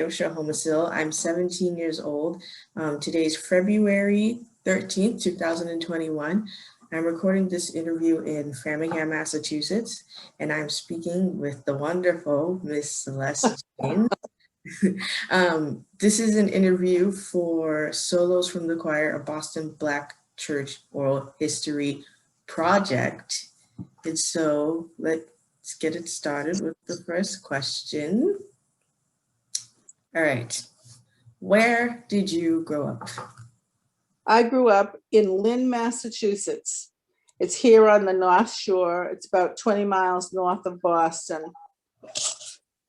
Nyosha Homosil. I'm 17 years old. Today's February 13th, 2021. I'm recording this interview in Framingham, Massachusetts, and I'm speaking with the wonderful Miss Celeste Jaynes. This is an interview for Solos from the Choir, a Boston Black Church Oral History project. And so let's get it started with the first question. All right. Where did you grow up? I grew up in Lynn, Massachusetts. It's here on the North Shore. It's about 20 miles north of Boston.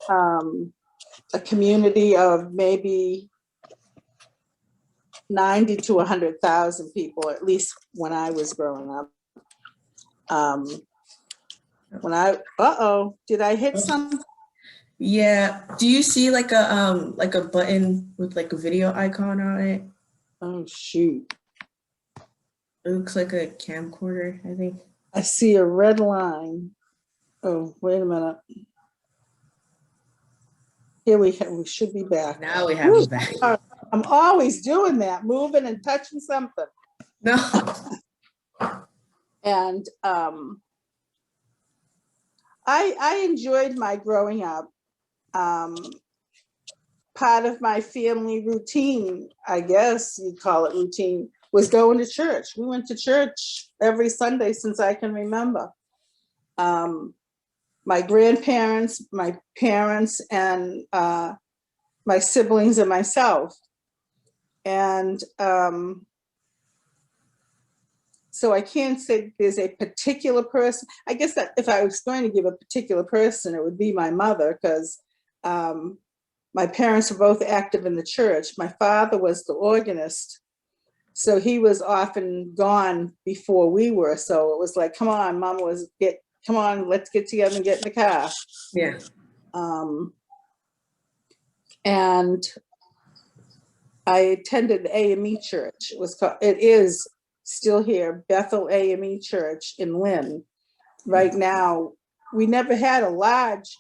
A community of maybe 90 to 100,000 people, at least when I was growing up. Did I hit something? Yeah. Do you see like a button with like a video icon on it? Oh, shoot. It looks like a camcorder, I think. I see a red line. Oh, wait a minute. Here we should be back. Now we have you back. I'm always doing that, moving and touching something. No. And I enjoyed my growing up. Part of my family routine, I guess you'd call it routine, was going to church. We went to church every Sunday since I can remember. My grandparents, my parents, and my siblings and myself. And so I can't say there's a particular person. I guess that if I was going to give a particular person, it would be my mother, because my parents were both active in the church. My father was the organist, so he was often gone before we were. So it was like, come on, Mom come on, let's get together and get in the car. Yeah. And I attended the AME church. It is still here, Bethel AME Church in Lynn. Right now, we never had a large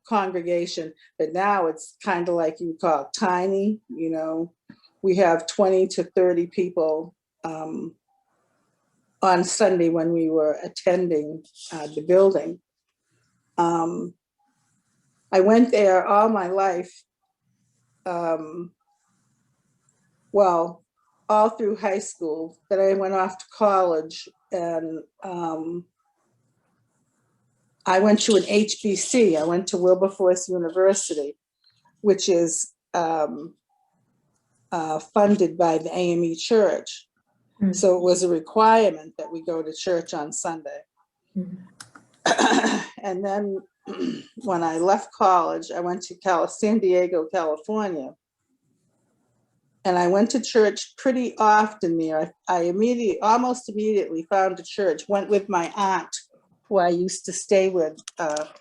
congregation, but now it's kind of like you call it tiny. You know, we have 20 to 30 people on Sunday when we were attending the building. I went there all my life. Well, all through high school. Then I went off to college, and I went to an HBC. I went to Wilberforce University, which is funded by the AME Church. Mm-hmm. So it was a requirement that we go to church on Sunday. Mm-hmm. And then when I left college, I went to San Diego, California. And I went to church pretty often there. I almost immediately found a church, went with my aunt, who I used to stay with, that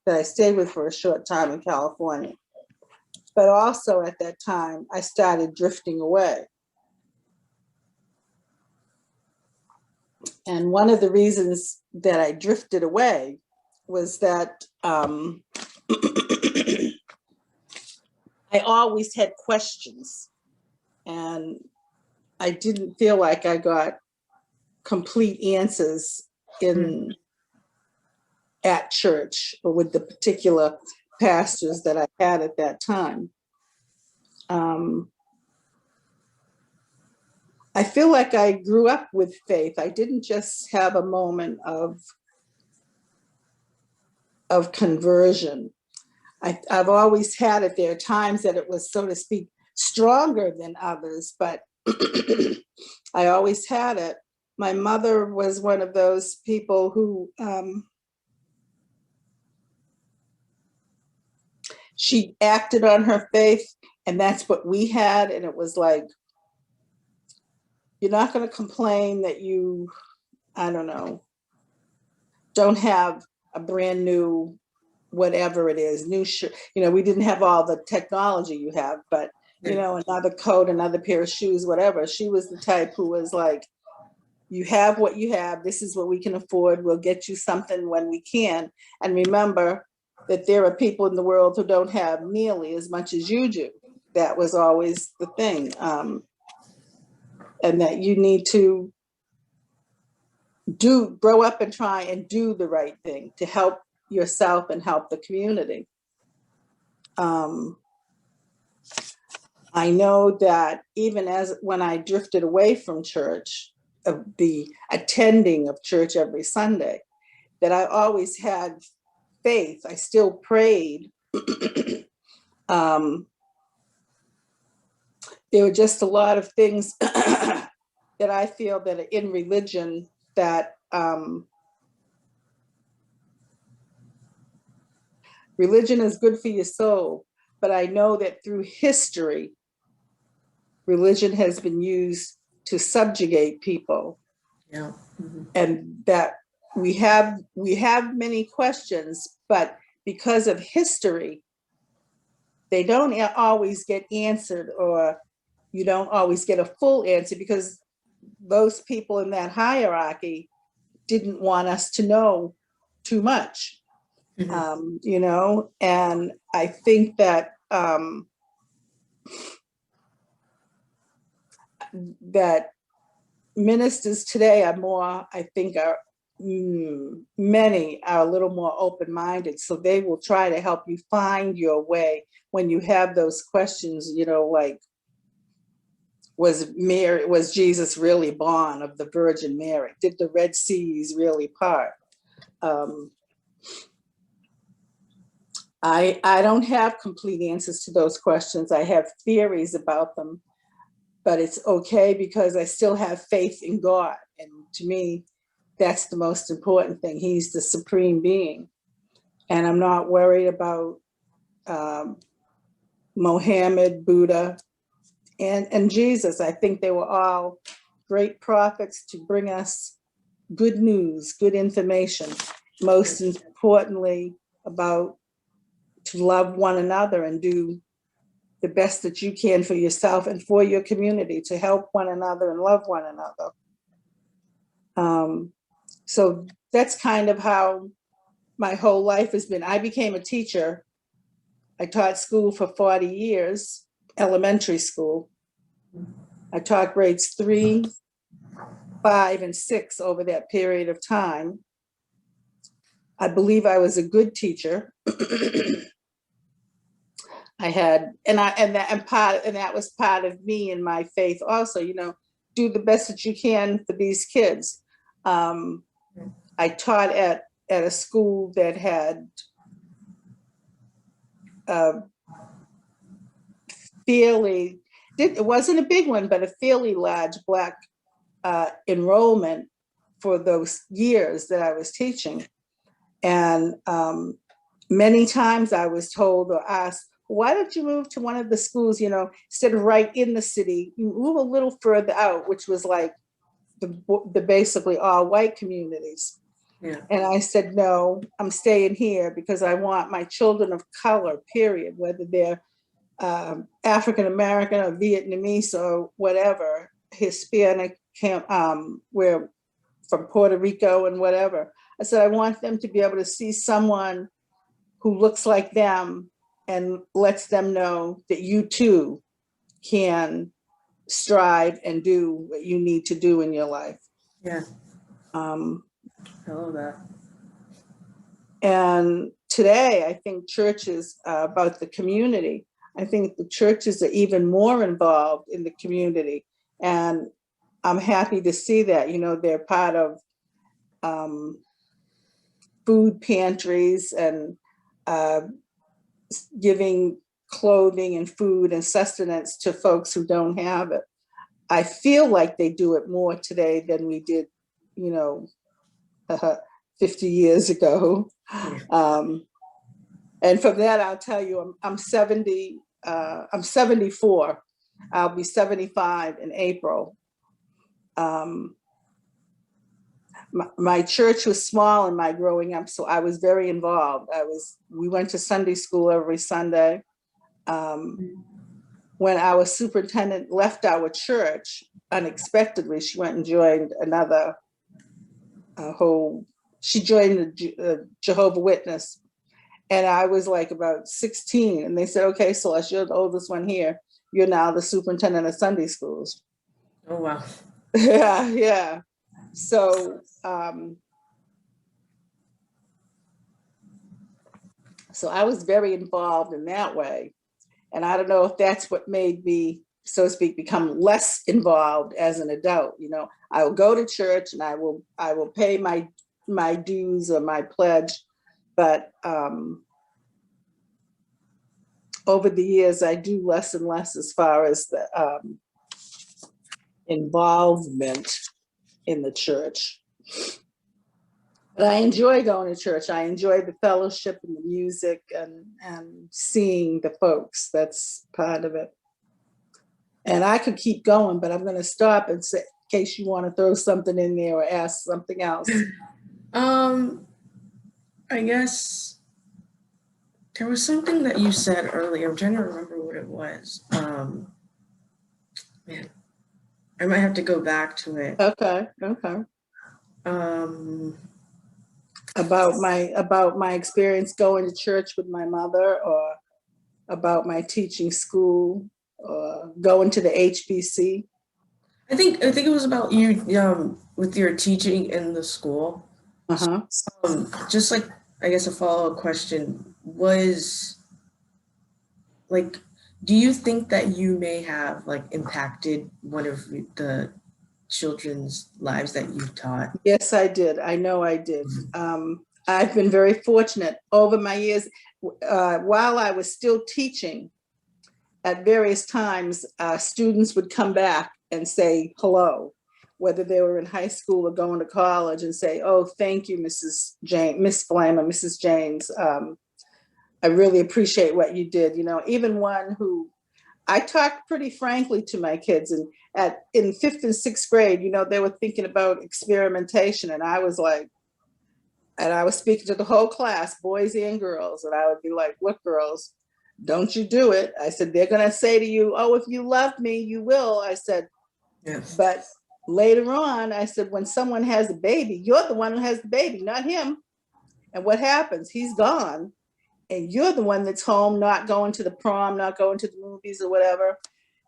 I stayed with for a short time in California. But also at that time, I started drifting away. And one of the reasons that I drifted away was that I always had questions. And I didn't feel like I got complete answers at church or with the particular pastors that I had at that time. I feel like I grew up with faith. I didn't just have a moment of conversion. I've always had it. There are times that it was, so to speak, stronger than others, but I always had it. My mother was one of those people who she acted on her faith, and that's what we had. And it was like, you're not going to complain that you, I don't know, don't have a brand new, whatever it is, new shirt. You know, we didn't have all the technology you have, but you know, another coat, another pair of shoes, whatever. She was the type who was like, you have what you have. This is what we can afford. We'll get you something when we can. And remember, that there are people in the world who don't have nearly as much as you do. That was always the thing. And that you need to grow up and try and do the right thing to help yourself and help the community. I know that even when I drifted away from church, of the attending of church every Sunday, that I always had faith. I still prayed. There were just a lot of things that I feel that are in religion that religion is good for your soul, but I know that through history, religion has been used to subjugate people. Yeah. Mm-hmm. And that we have many questions, but because of history, they don't always get answered, or you don't always get a full answer, because those people in that hierarchy didn't want us to know too much. Mm-hmm. You know, and I think that that ministers today are more, I think many are a little more open-minded, so they will try to help you find your way when you have those questions, you know, like, was Jesus really born of the Virgin Mary? Did the Red Seas really part? I don't have complete answers to those questions. I have theories about them, but it's okay because I still have faith in God. And to me, that's the most important thing. He's the supreme being. And I'm not worried about Mohammed, Buddha, and Jesus. I think they were all great prophets to bring us good news, good information. Most importantly, about to love one another and do the best that you can for yourself and for your community, to help one another and love one another. So that's kind of how my whole life has been. I became a teacher. I taught school for 40 years, elementary school. I taught grades 3, 5, and 6 over that period of time. I believe I was a good teacher. I had, and that was part of me and my faith also, you know, do the best that you can for these kids. I taught at a school that had it wasn't a big one, but a fairly large Black enrollment for those years that I was teaching. And many times I was told or asked, why don't you move to one of the schools, you know, instead of right in the city, you move a little further out, which was like the basically all white communities. Yeah. And I said, no, I'm staying here because I want my children of color, period, whether they're African-American or Vietnamese or whatever, Hispanic, we're from Puerto Rico and whatever. I said, I want them to be able to see someone who looks like them and lets them know that you too can strive and do what you need to do in your life. Yeah. I love that. And today, I think church is about the community. I think the churches are even more involved in the community. And I'm happy to see that, you know, they're part of food pantries and giving clothing and food and sustenance to folks who don't have it. I feel like they do it more today than we did, you know, 50 years ago. And from that, I'll tell you, I'm 70, I'm 74. I'll be 75 in April. My church was small in my growing up, so I was very involved. We went to Sunday school every Sunday. When our superintendent left our church unexpectedly, she went and joined she joined the Jehovah's Witness. And I was like about 16, and they said, okay, Celeste, you're the oldest one here. You're now the superintendent of Sunday schools. Oh, wow. Yeah, yeah. So, so I was very involved in that way. And I don't know if that's what made me, so to speak, become less involved as an adult. You know, I will go to church and I will pay my dues or my pledge, but over the years I do less and less as far as the involvement in the church. But I enjoy going to church. I enjoy the fellowship and the music and seeing the folks. That's part of it. And I could keep going, but I'm going to stop and say, in case you want to throw something in there or ask something else. I guess there was something that you said earlier. I'm trying to remember what it was. Man, I might have to go back to it. Okay. About my experience going to church with my mother, or about my teaching school, or going to the HBC. I think it was about you with your teaching in the school. Uh-huh. Just like, I guess a follow-up question was, like, do you think that you may have like impacted one of the children's lives that you taught? Yes, I did. I know I did. I've been very fortunate over my years. While I was still teaching, at various times, students would come back and say hello, whether they were in high school or going to college, and say, oh, thank you, Mrs. Jaynes, Miss Flame, or Mrs. Jaynes. I really appreciate what you did. You know, even one who, I talked pretty frankly to my kids, and in 5th and 6th grade, you know, they were thinking about experimentation, and I was like, and I was speaking to the whole class, boys and girls, and I would be like, look, girls, don't you do it. I said, they're going to say to you, oh, if you love me, you will. I said, Yes. But later on, I said, when someone has a baby, you're the one who has the baby, not him. And what happens? He's gone. And you're the one that's home, not going to the prom, not going to the movies or whatever.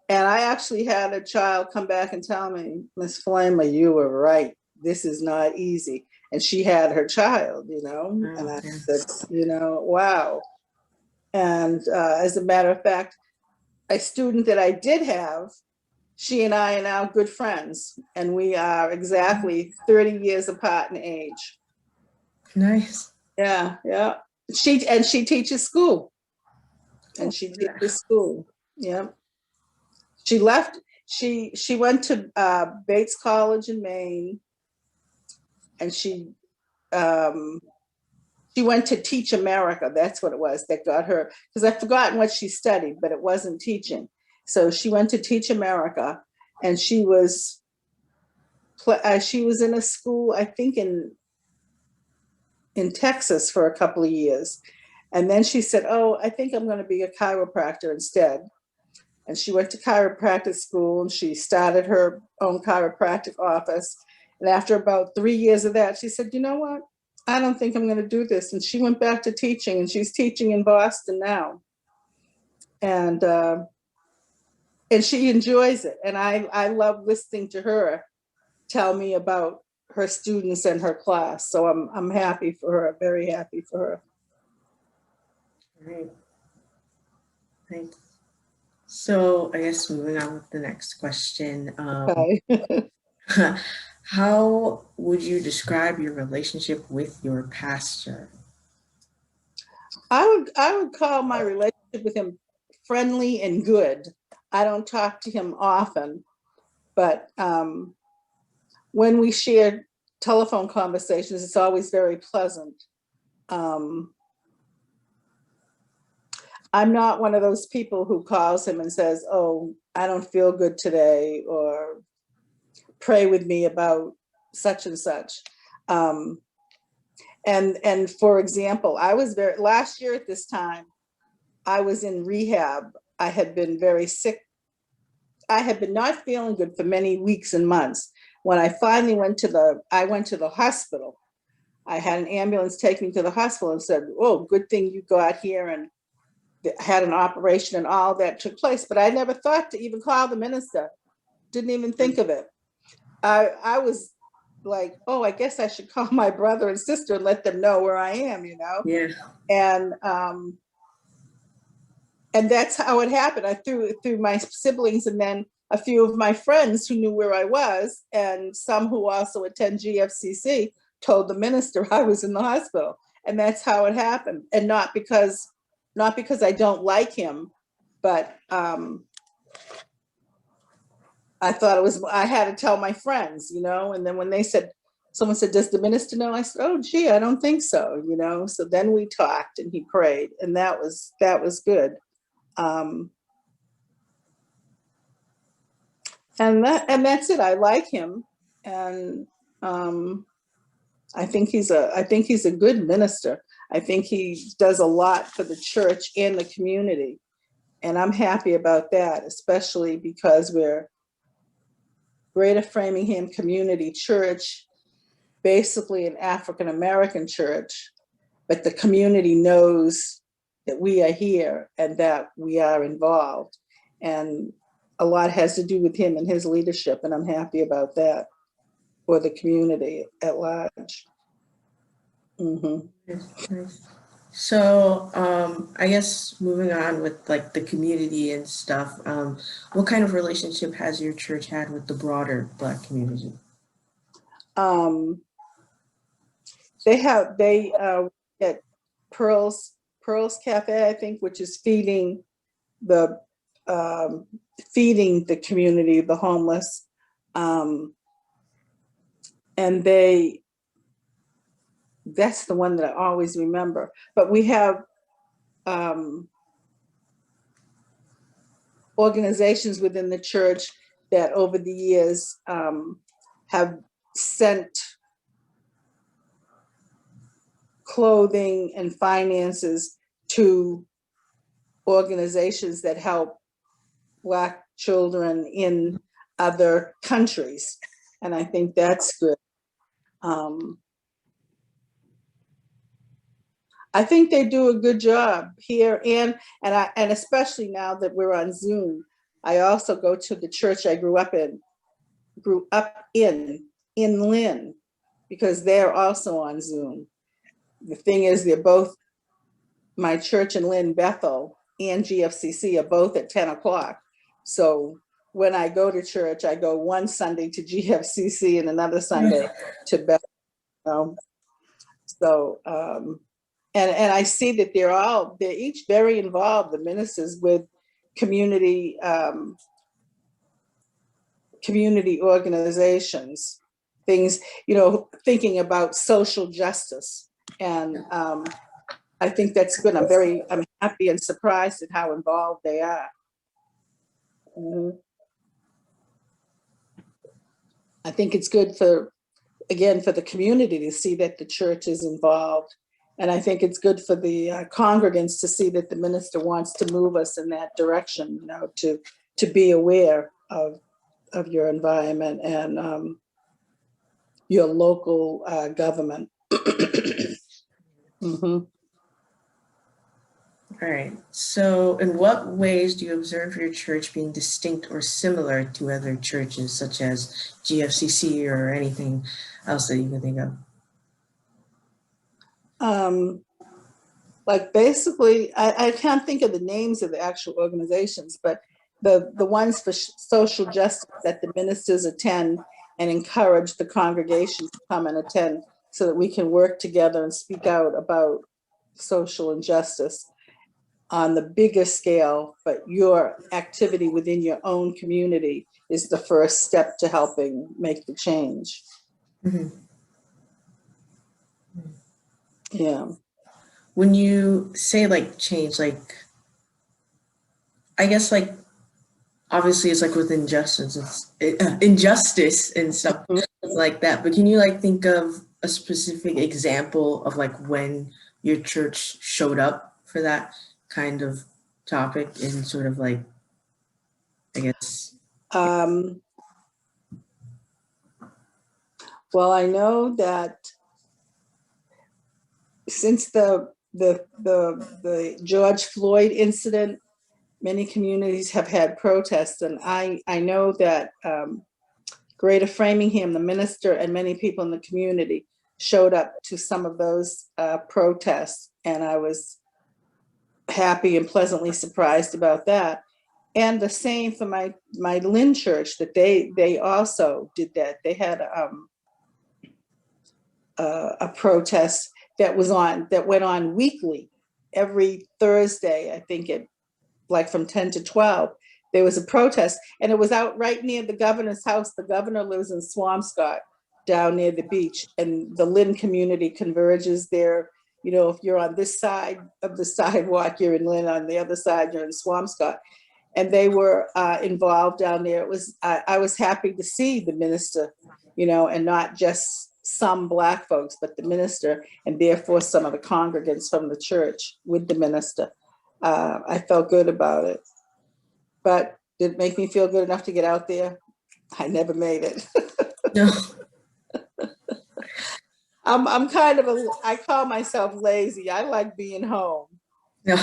And I actually had a child come back and tell me, Miss Flamer, you were right. This is not easy. And she had her child, you know, and I said, you know, wow. And as a matter of fact, a student that I did have, she and I are now good friends, and we are exactly 30 years apart in age. Nice. Yeah, yeah. She teaches school. And she teaches school. Yeah. She left, she went to Bates College in Maine, and she went to Teach America. That's what it was that got her, because I've forgotten what she studied, but it wasn't teaching. So she went to Teach America, and she was in a school, I think in Texas for a couple of years. And then she said, oh, I think I'm going to be a chiropractor instead. And she went to chiropractic school, and she started her own chiropractic office. And after about 3 years of that, she said, you know what? I don't think I'm going to do this. And she went back to teaching, and she's teaching in Boston now. And she enjoys it. And I love listening to her tell me about her students and her class. So I'm happy for her, very happy for her. Great. Thanks. So I guess moving on with the next question. Okay. How would you describe your relationship with your pastor? I would call my relationship with him friendly and good. I don't talk to him often, but when we share telephone conversations, it's always very pleasant. I'm not one of those people who calls him and says, oh, I don't feel good today, or pray with me about such and such. And for example, last year at this time, I was in rehab. I had been very sick. I had been not feeling good for many weeks and months. When I finally went to the hospital, I had an ambulance take me to the hospital and said, oh, good thing you got here and had an operation and all that took place. But I never thought to even call the minister. Didn't even think of it. I was like, oh, I guess I should call my brother and sister and let them know where I am, you know? Yeah. And that's how it happened. I threw my siblings and then a few of my friends who knew where I was, and some who also attend GFCC told the minister I was in the hospital. And that's how it happened. And not because I don't like him, but I thought I had to tell my friends, you know, and then when someone said, does the minister know? I said, oh, gee, I don't think so, you know? So then we talked and he prayed, and that was good. And that's it. I like him. And I think he's a good minister. I think he does a lot for the church and the community. And I'm happy about that, especially because we're Greater Framingham Community Church, basically an African-American church, but the community knows that we are here and that we are involved. And a lot has to do with him and his leadership, and I'm happy about that for the community at large. Nice. So I guess moving on with like the community and stuff, what kind of relationship has your church had with the broader Black community? They at Pearl's Cafe, I think, which is feeding the community, the homeless, and that's the one that I always remember. But we have organizations within the church that over the years have sent clothing and finances to organizations that help Black children in other countries. And I think that's good. I think they do a good job here, and especially now that we're on Zoom. I also go to the church I grew up in Lynn, because they're also on Zoom. The thing is, they're both, my church in Lynn, Bethel, and GFCC are both at 10 o'clock. So when I go to church, I go one Sunday to GFCC and another Sunday to Bethel. So, and I see that they're each very involved, the ministers, with community organizations, things, you know, thinking about social justice. And I think that's good. I'm happy and surprised at how involved they are. I think it's good for the community to see that the church is involved. And I think it's good for the congregants to see that the minister wants to move us in that direction, you know, to be aware of your environment and your local government. All right. So in what ways do you observe your church being distinct or similar to other churches, such as GFCC or anything else that you can think of? Like basically, I can't think of the names of the actual organizations, but the ones for social justice that the ministers attend and encourage the congregation to come and attend so that we can work together and speak out about social injustice on the bigger scale. But your activity within your own community is the first step to helping make the change. Yeah. When you say like change, like, I guess like, obviously it's like with injustice and stuff like that. But can you like think of a specific example of like when your church showed up for that kind of topic and sort of like, I guess. Well, I know that since the George Floyd incident, many communities have had protests, and I know that Greater Framingham, the minister, and many people in the community showed up to some of those protests, and I was happy and pleasantly surprised about that. And the same for my Lynn church, that they also did that. They had a protest that went on weekly, every Thursday, I think like from 10 to 12, there was a protest, and it was out right near the governor's house. The governor lives in Swampscott, down near the beach, and the Lynn community converges there. You know, if you're on this side of the sidewalk, you're in Lynn. On the other side, you're in Swampscott. And they were involved down there. I was happy to see the minister, you know, and not just some Black folks, but the minister, and therefore some of the congregants from the church with the minister. I felt good about it. But did it make me feel good enough to get out there? I never made it. No. I'm I call myself lazy. I like being home. No.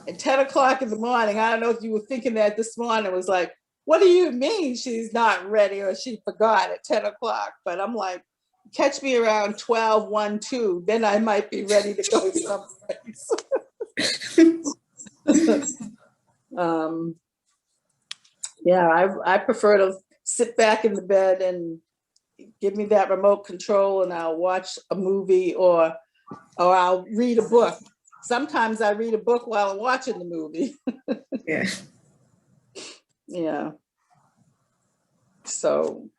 At 10 o'clock in the morning, I don't know if you were thinking that this morning, it was like, what do you mean she's not ready or she forgot at 10 o'clock? But I'm like, catch me around 12, 1, 2, then I might be ready to go someplace. Yeah, I prefer to sit back in the bed and give me that remote control, and I'll watch a movie or I'll read a book. Sometimes I read a book while I'm watching the movie. Yeah. Yeah. So,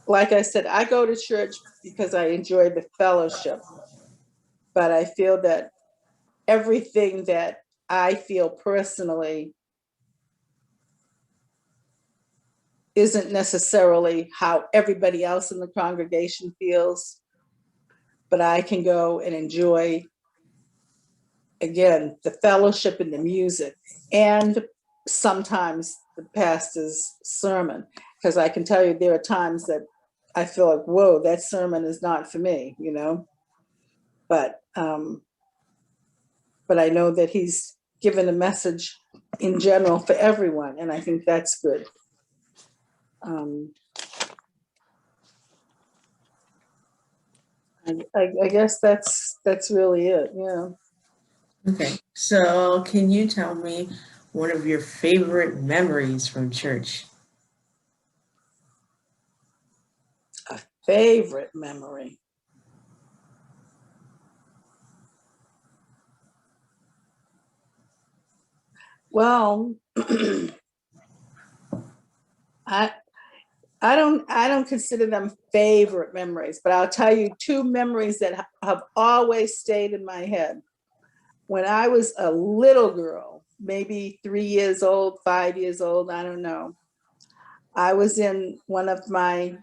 like I said, I go to church because I enjoy the fellowship, but I feel that everything that I feel personally isn't necessarily how everybody else in the congregation feels, but I can go and enjoy, again, the fellowship and the music, and sometimes the pastor's sermon, because I can tell you there are times that I feel like, whoa, that sermon is not for me, you know, but I know that he's given a message in general for everyone, and I think that's good. I guess that's really it. Yeah. Okay. So can you tell me one of your favorite memories from church? A favorite memory. Well, I don't consider them favorite memories, but I'll tell you two memories that have always stayed in my head. When I was a little girl, maybe 3 years old, 5 years old, I don't know. I was in one of my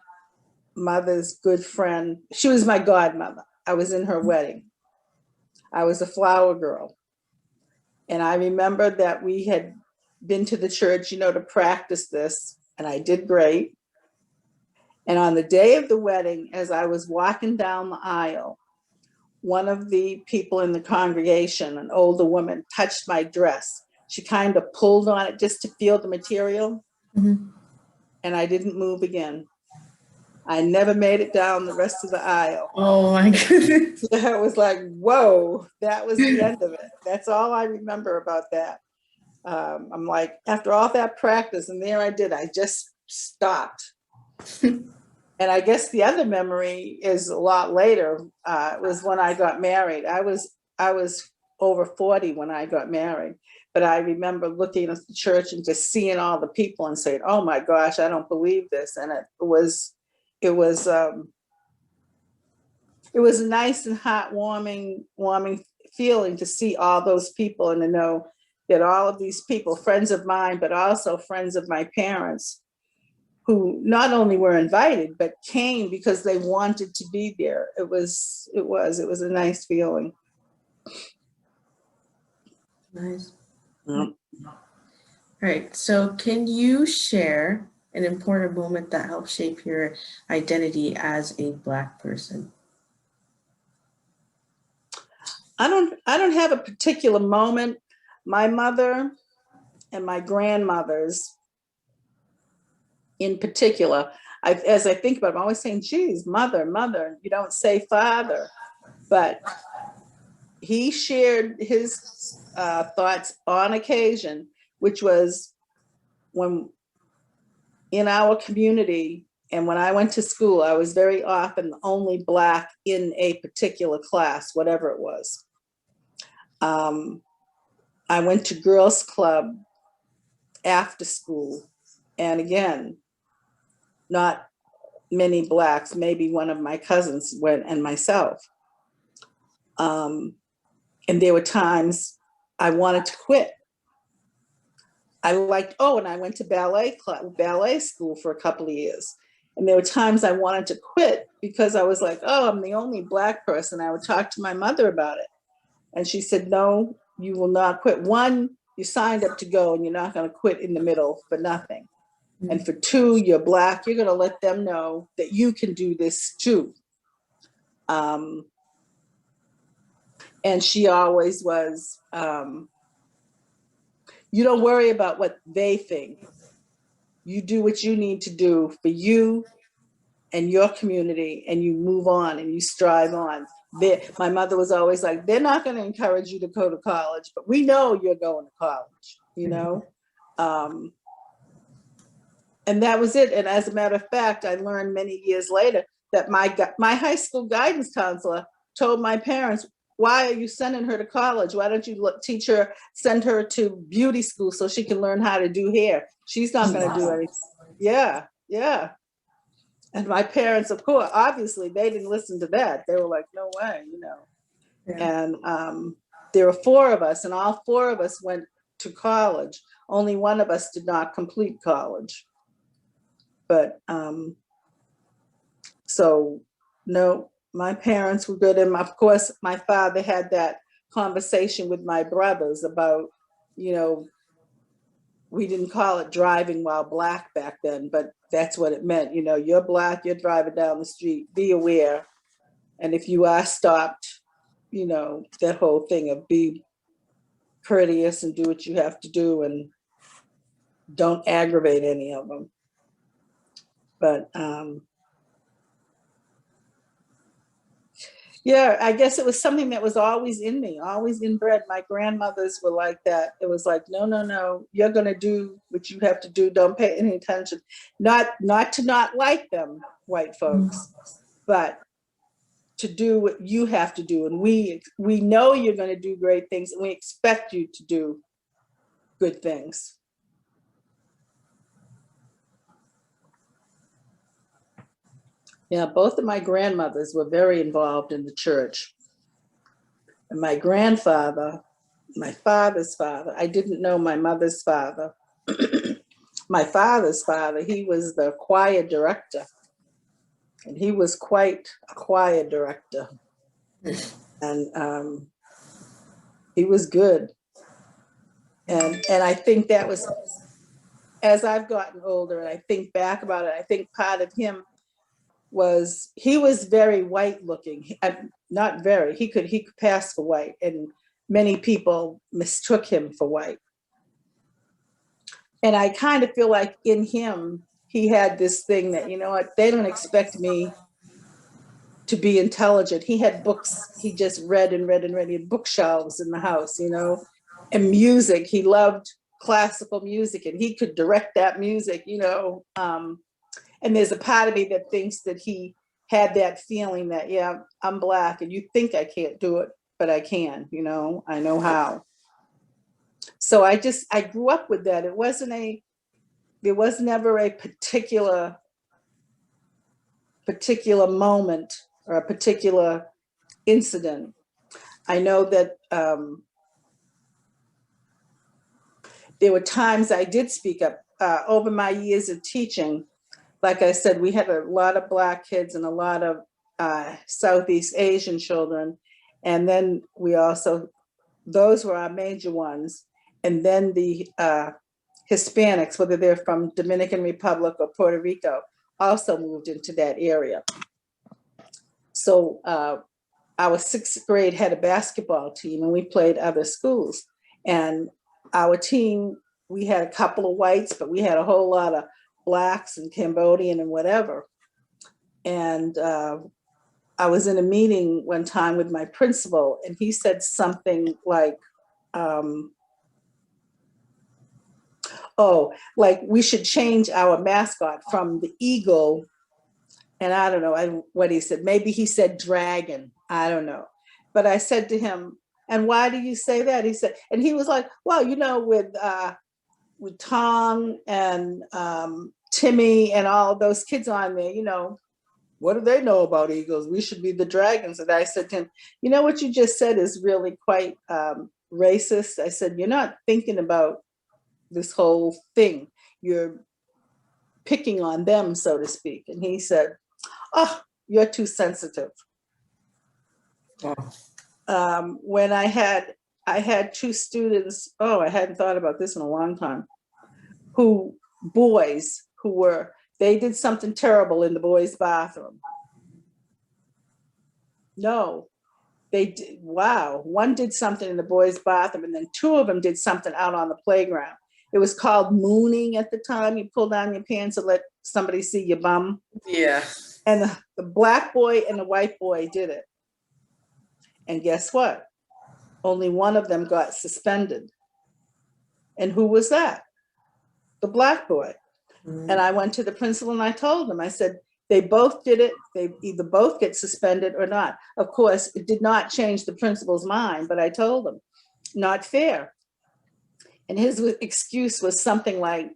mother's good friend. She was my godmother. I was in her wedding. I was a flower girl. And I remember that we had been to the church, you know, to practice this, and I did great. And on the day of the wedding, as I was walking down the aisle, one of the people in the congregation, an older woman, touched my dress. She kind of pulled on it just to feel the material. Mm-hmm. And I didn't move again. I never made it down the rest of the aisle. Oh my goodness. I was like, whoa, that was the end of it. That's all I remember about that. I'm like, after all that practice, and there I did, I just stopped. And I guess the other memory is a lot later. It was when I got married. I was over 40 when I got married, but I remember looking at the church and just seeing all the people and saying, "Oh my gosh, I don't believe this." And it was a nice and warming feeling to see all those people and to know that all of these people, friends of mine, but also friends of my parents, who not only were invited, but came because they wanted to be there. It was a nice feeling. Nice. All right. So can you share an important moment that helped shape your identity as a Black person? I don't have a particular moment. My mother and my grandmothers in particular, as I think about it, I'm always saying, geez, mother, you don't say father. But he shared his thoughts on occasion, which was when in our community and when I went to school, I was very often the only Black in a particular class, whatever it was. I went to girls' club after school. And again, not many Blacks, maybe one of my cousins went and myself. And there were times I wanted to quit. I went to ballet school for a couple of years. And there were times I wanted to quit because I was like, oh, I'm the only Black person. I would talk to my mother about it. And she said, no, you will not quit. One, you signed up to go and you're not going to quit in the middle for nothing. Mm-hmm. And for two, you're Black, you're going to let them know that you can do this too. And she always was, you don't worry about what they think. You do what you need to do for you and your community, and you move on and you strive on. My mother was always like, they're not going to encourage you to go to college, but we know you're going to college, you know? And that was it. And as a matter of fact, I learned many years later that my high school guidance counselor told my parents, why are you sending her to college? Why don't you send her to beauty school so she can learn how to do hair? She's not going to do anything. Yeah, yeah. And my parents, of course, obviously, they didn't listen to that. They were like, no way, you know. Yeah. And there were four of us, and all four of us went to college. Only one of us did not complete college. But so, no, my parents were good. And of course, my father had that conversation with my brothers about, you know, we didn't call it driving while Black back then, but that's what it meant. You know, you're Black, you're driving down the street, be aware. And if you are stopped, you know, that whole thing of be courteous and do what you have to do and don't aggravate any of them. But yeah, I guess it was something that was always in me, always inbred. My grandmothers were like that. It was like, no, you're going to do what you have to do. Don't pay any attention. Not to not like them, white folks, but to do what you have to do. And we know you're going to do great things, and we expect you to do good things. Yeah, both of my grandmothers were very involved in the church. And my grandfather, my father's father, I didn't know my mother's father. My father's father, he was the choir director. And he was quite a choir director. And he was good. And I think that was, as I've gotten older and I think back about it, I think part of him was, he was very white looking. Not very, he could pass for white, and many people mistook him for white. And I kind of feel like in him, he had this thing that, you know what, they don't expect me to be intelligent. He had books, he just read and read and read. He had bookshelves in the house, you know, and music. He loved classical music and he could direct that music, you know. And there's a part of me that thinks that he had that feeling that, yeah, I'm Black and you think I can't do it, but I can, you know, I know how. So I grew up with that. There was never a particular moment or a particular incident. I know that there were times I did speak up over my years of teaching. Like I said, we had a lot of Black kids and a lot of Southeast Asian children. And then those were our major ones. And then the Hispanics, whether they're from Dominican Republic or Puerto Rico, also moved into that area. So our 6th grade had a basketball team, and we played other schools. And our team, we had a couple of whites, but we had a whole lot of blacks and Cambodian and whatever. And I was in a meeting one time with my principal, and he said something like, like we should change our mascot from the eagle. And I don't know what he said. Maybe he said dragon. I don't know. But I said to him, and why do you say that? He said, and he was like, well, you know, with Tom and Timmy and all those kids on there, you know, what do they know about eagles? We should be the dragons. And I said to him, you know, what you just said is really quite racist. I said, you're not thinking about this whole thing. You're picking on them, so to speak. And he said, oh, you're too sensitive. Oh. When I had 2 students, I hadn't thought about this in a long time, boys who they did something terrible in the boys' bathroom. No, they did. Wow. One did something in the boys' bathroom, and then 2 of them did something out on the playground. It was called mooning at the time. You pull down your pants and let somebody see your bum. Yeah. And the black boy and the white boy did it. And guess what? Only one of them got suspended. And who was that? The black boy. Mm-hmm. And I went to the principal and I told him, I said, they both did it. They either both get suspended or not. Of course, it did not change the principal's mind, but I told him, not fair. And his excuse was something like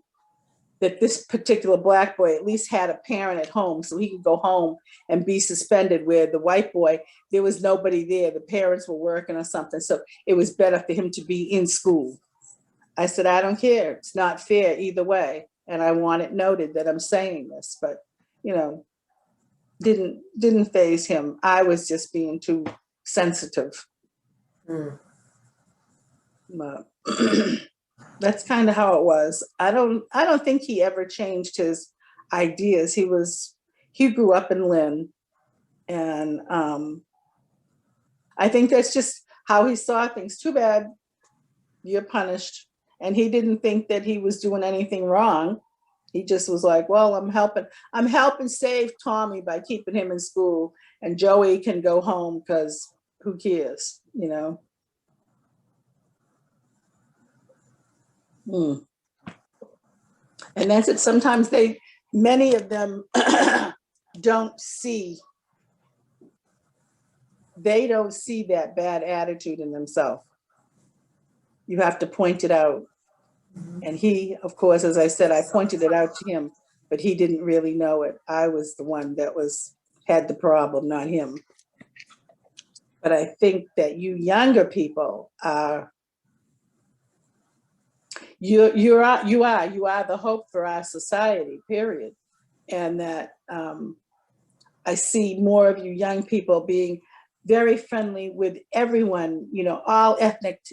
that this particular black boy at least had a parent at home so he could go home and be suspended, where the white boy, there was nobody there. The parents were working or something. So it was better for him to be in school. I said, I don't care. It's not fair either way. And I want it noted that I'm saying this, but, you know, didn't faze him. I was just being too sensitive. But that's kind of how it was. I don't think he ever changed his ideas. He grew up in Lynn, and I think that's just how he saw things. Too bad you're punished. And he didn't think that he was doing anything wrong. He just was like, well, I'm helping save Tommy by keeping him in school, and Joey can go home because who cares, you know? And that's it. Sometimes many of them don't see that bad attitude in themselves. You have to point it out. And he, of course, as I said, I pointed it out to him, but he didn't really know it. I was the one that had the problem, not him. But I think that you younger people are, you are the hope for our society, period. And that I see more of you young people being very friendly with everyone, you know, all ethnic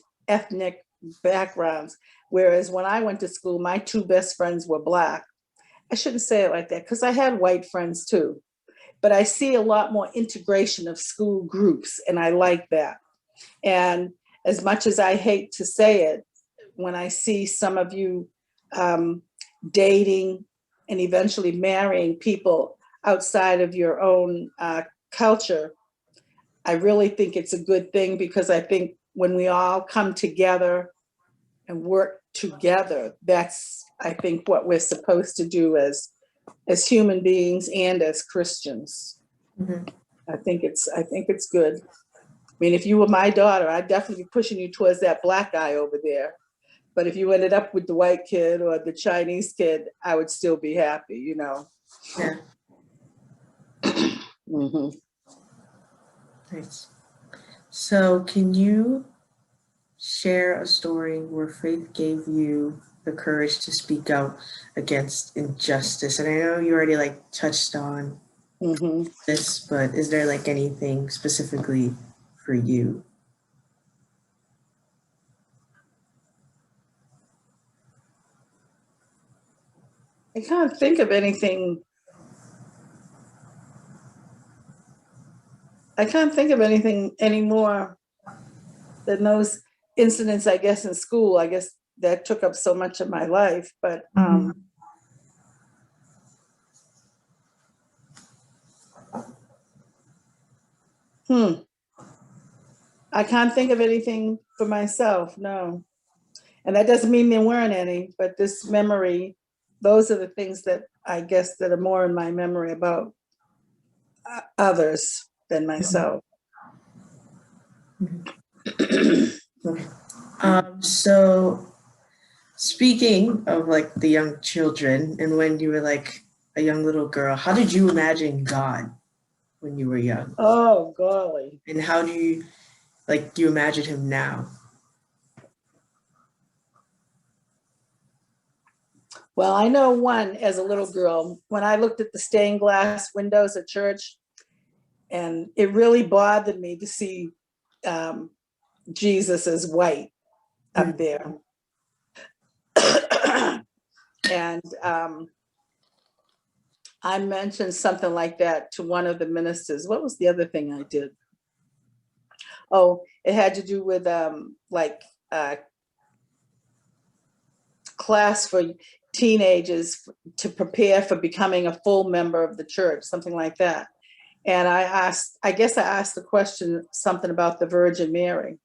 backgrounds. Whereas when I went to school, my 2 best friends were Black. I shouldn't say it like that, because I had white friends too. But I see a lot more integration of school groups, and I like that. And as much as I hate to say it, when I see some of you dating and eventually marrying people outside of your own culture, I really think it's a good thing, because I think when we all come together and work together, that's, I think, what we're supposed to do as human beings and as Christians. Mm-hmm. I think it's good. I mean, if you were my daughter, I'd definitely be pushing you towards that Black guy over there. But if you ended up with the white kid or the Chinese kid, I would still be happy, you know. Yeah. Mm-hmm. Nice. So can you share a story where faith gave you the courage to speak out against injustice? And I know you already touched on this, but is there anything specifically for you? I can't think of anything. I can't think of anything anymore than those incidents, I guess, in school. I guess that took up so much of my life, but I can't think of anything for myself, no. And that doesn't mean there weren't any, but this memory, those are the things that I guess that are more in my memory about others than myself. So speaking of like the young children and when you were like a young little girl, how did you imagine God when you were young? Oh, golly. And how do you imagine him now? Well, I know one as a little girl, when I looked at the stained glass windows at church, and it really bothered me to see Jesus as white up there. And I mentioned something like that to one of the ministers. What was the other thing I did? Oh, it had to do with class for teenagers to prepare for becoming a full member of the church, something like that. And I guess I asked the question, something about the Virgin Mary.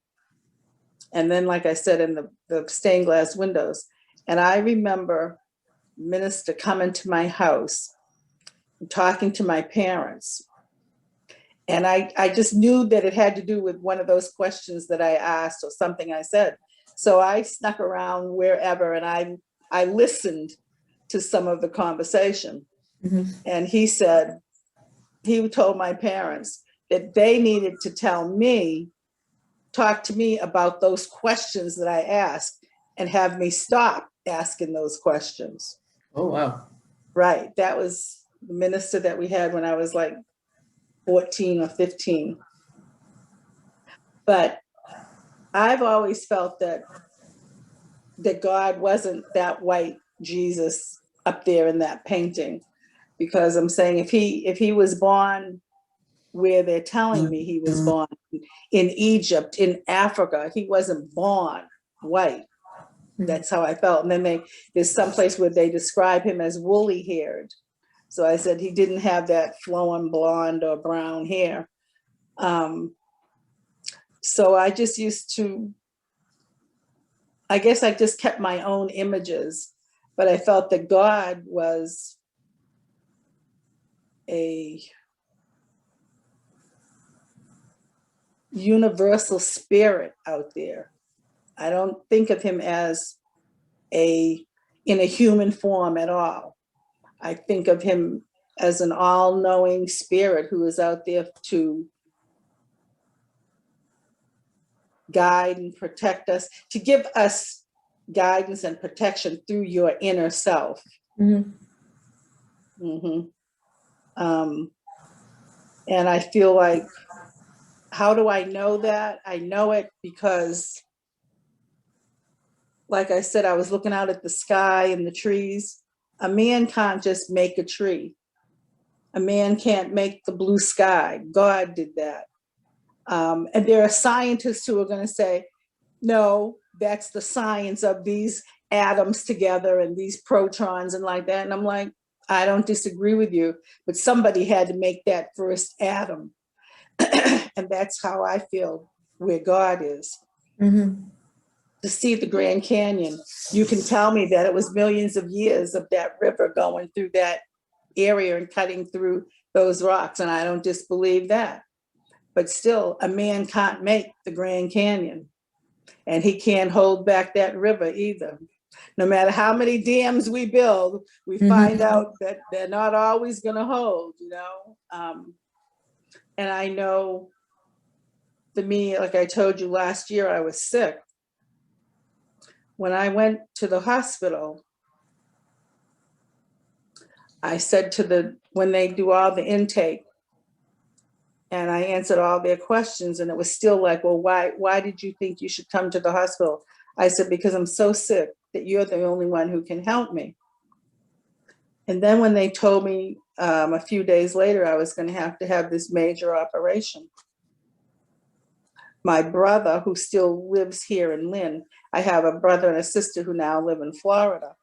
And then, like I said, in the stained glass windows. And I remember minister coming to my house and talking to my parents. And I just knew that it had to do with one of those questions that I asked or something I said. So I snuck around wherever and I listened to some of the conversation. And he said, he told my parents that they needed to talk to me about those questions that I asked and have me stop asking those questions. Oh, wow. Right. That was the minister that we had when I was like 14 or 15. But I've always felt that God wasn't that white Jesus up there in that painting, because I'm saying if he was born where they're telling me he was born, in Egypt, in Africa, he wasn't born white. That's how I felt. And then there's some place where they describe him as woolly haired. So I said he didn't have that flowing blonde or brown hair. So I just I guess I just kept my own images, but I felt that God was a universal spirit out there. I don't think of him as in a human form at all. I think of him as an all-knowing spirit who is out there to guide and protect us, to give us guidance and protection through your inner self. And I feel like, how do I know that? I know it because, like I said, I was looking out at the sky and the trees. A man can't just make a tree. A man can't make the blue sky. God did that. And there are scientists who are going to say, no, that's the science of these atoms together and these protons and like that. And I'm like, I don't disagree with you, but somebody had to make that first atom. And that's how I feel where God is. To see the Grand Canyon, you can tell me that it was millions of years of that river going through that area and cutting through those rocks. And I don't disbelieve that. But still, a man can't make the Grand Canyon. And he can't hold back that river either. No matter how many dams we build, we find out that they're not always going to hold, you know. And I know, for me, like I told you last year, I was sick. When I went to the hospital, I said when they do all the intake, and I answered all their questions, and it was still like, well, why did you think you should come to the hospital? I said, because I'm so sick that you're the only one who can help me. And then when they told me a few days later I was going to have this major operation, my brother, who still lives here in Lynn. I have a brother and a sister who now live in Florida.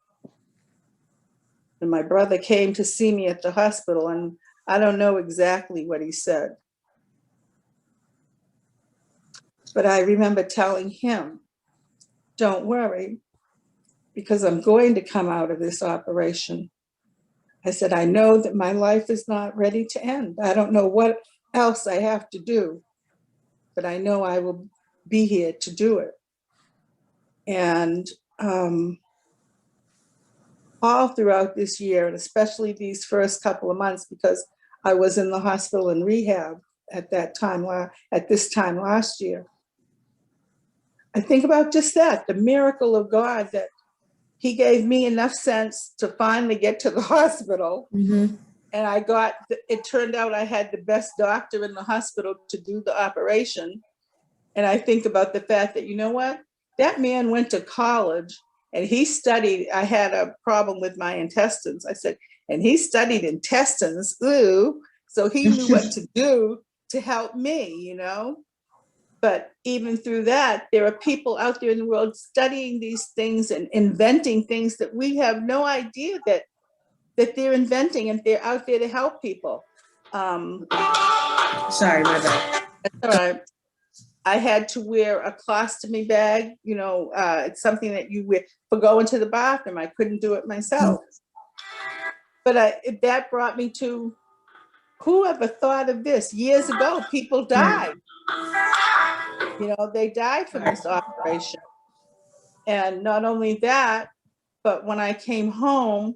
And my brother came to see me at the hospital, and I don't know exactly what he said. But I remember telling him, don't worry, because I'm going to come out of this operation. I said, I know that my life is not ready to end. I don't know what else I have to do, but I know I will be here to do it. And all throughout this year, and especially these first couple of months, because I was in the hospital and rehab at this time last year, I think about just that, the miracle of God, that he gave me enough sense to finally get to the hospital. Mm-hmm. And it turned out I had the best doctor in the hospital to do the operation. And I think about the fact that, you know what, that man went to college and he studied. I had a problem with my intestines. I said, and he studied intestines, ooh, so he knew what to do to help me, you know. But even through that, there are people out there in the world studying these things and inventing things that we have no idea that they're inventing, and they're out there to help people. Sorry, my bad. That's all right. I had to wear a colostomy bag, you know, it's something that you wear for going to the bathroom. I couldn't do it myself. But that brought me to, who ever thought of this? Years ago, people died. You know, they died from this operation. And not only that, but when I came home,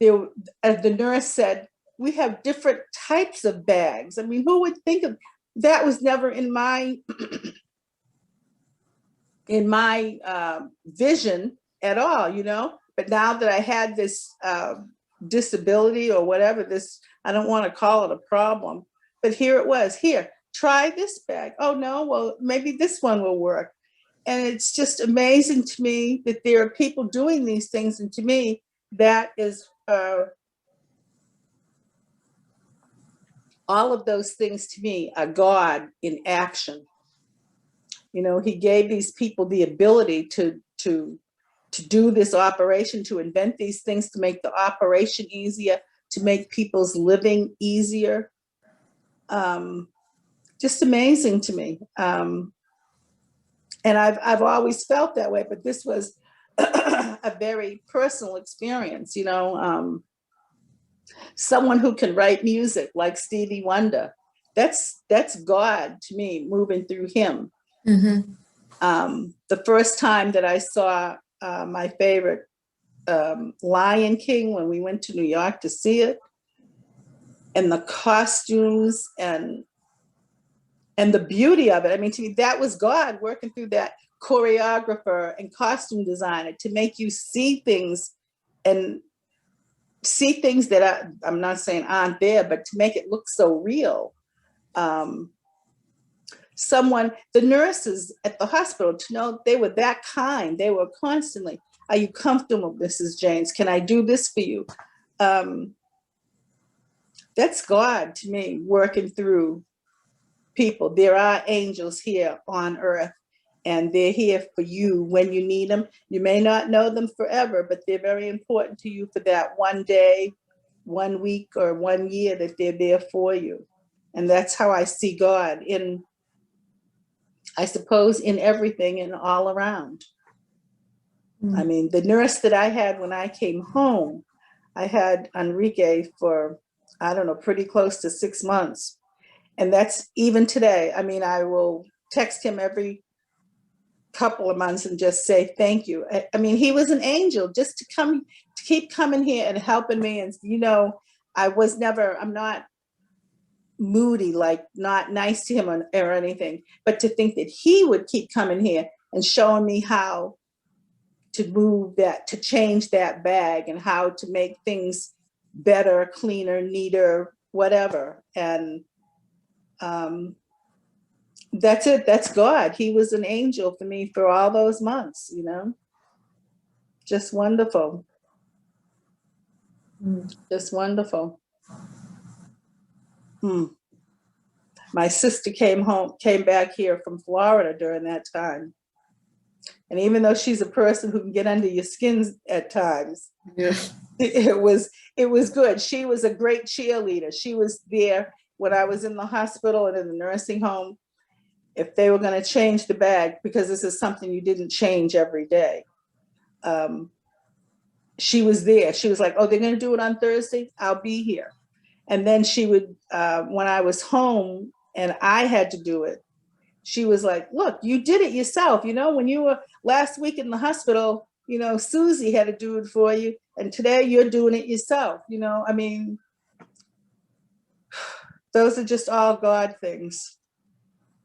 as the nurse said, we have different types of bags. I mean, who would think of that? Was never in my vision at all, you know. But now that I had this disability or whatever, this, I don't want to call it a problem, but here it was. Here, try this bag. Oh no, well, maybe this one will work. And it's just amazing to me that there are people doing these things. And to me, that is all of those things to me are God in action. You know, he gave these people the ability to do this operation, to invent these things, to make the operation easier, to make people's living easier. Just amazing to me. And I've always felt that way, but this was a very personal experience, you know. Someone who can write music like Stevie Wonder, that's God to me, moving through him. Mm-hmm. The first time that I saw my favorite Lion King, when we went to New York to see it, and the costumes and the beauty of it. I mean, to me, that was God working through that choreographer and costume designer to make you see things, and see things that I'm not saying aren't there, but to make it look so real. The nurses at the hospital, to know they were that kind. They were constantly, are you comfortable, Mrs. Jaynes? Can I do this for you? That's God to me, working through people. There are angels here on earth, and they're here for you when you need them. You may not know them forever, but they're very important to you for that one day, 1 week, or 1 year that they're there for you. And that's how I see God in, I suppose, in everything and all around. I mean, the nurse that I had when I came home, I had Enrique for, I don't know, pretty close to 6 months. And that's even today. I mean, I will text him every couple of months and just say thank you. I mean, he was an angel, just to keep coming here and helping me. And, you know, I'm not moody, like not nice to him or anything, but to think that he would keep coming here and showing me how to move that, to change that bag, and how to make things better, cleaner, neater, whatever. And that's it. That's God. He was an angel for me for all those months, you know. Just wonderful. Just wonderful. My sister came back here from Florida during that time. And even though she's a person who can get under your skin at times, Yeah. it was good. She was a great cheerleader. She was there when I was in the hospital and in the nursing home. If they were going to change the bag, because this is something you didn't change every day, she was there. She was like, oh, they're going to do it on Thursday? I'll be here. And then she would, when I was home and I had to do it, she was like, look, you did it yourself. You know, when you were last week in the hospital, you know, Susie had to do it for you. And today you're doing it yourself. You know, I mean, those are just all God things.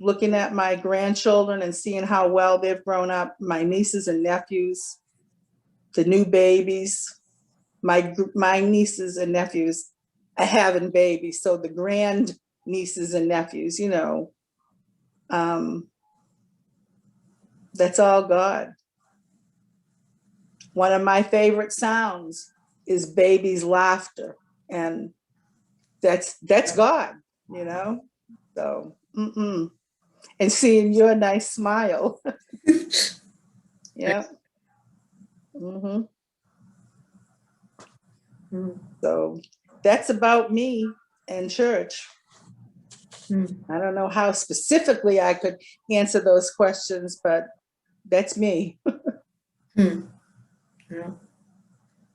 Looking at my grandchildren and seeing how well they've grown up, my nieces and nephews, the new babies, my nieces and nephews are having babies. So the grand nieces and nephews, you know, that's all God. One of my favorite sounds is baby's laughter. And that's God, you know? So, and seeing your nice smile. Yeah. So that's about me and church. I don't know how specifically I could answer those questions, but that's me. Yeah.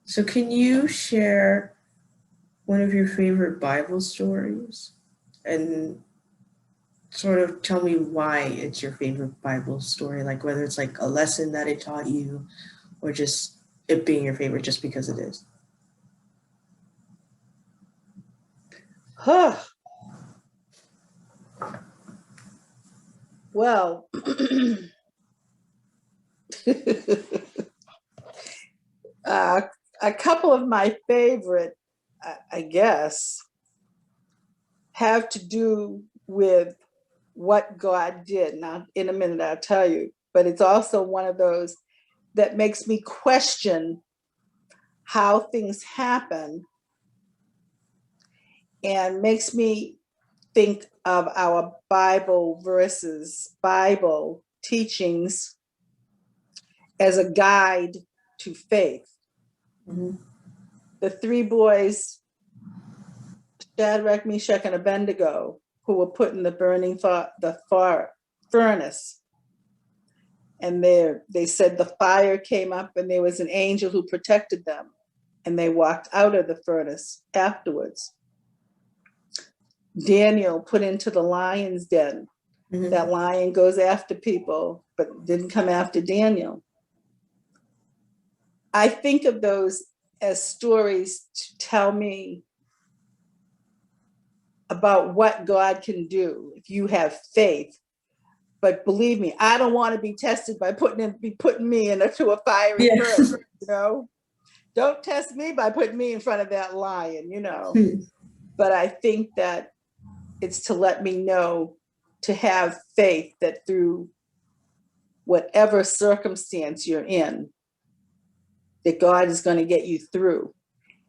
So can you share one of your favorite Bible stories and sort of tell me why it's your favorite Bible story, like whether it's like a lesson that it taught you or just it being your favorite just because it is? Well, a couple of my favorite, I guess, have to do with what God did. Now, in a minute, I'll tell you, but it's also one of those that makes me question how things happen and makes me think of our Bible verses, Bible teachings as a guide to faith. The three boys, Shadrach, Meshach, and Abednego, who were put in the burning furnace. And they said the fire came up and there was an angel who protected them. And they walked out of the furnace afterwards. Daniel put into the lion's den. That lion goes after people, but didn't come after Daniel. I think of those as stories to tell me about what God can do if you have faith. But believe me, I don't want to be tested by putting me into a fiery furnace, you know? Don't test me by putting me in front of that lion, you know? But I think that it's to let me know to have faith that through whatever circumstance you're in, that God is going to get you through.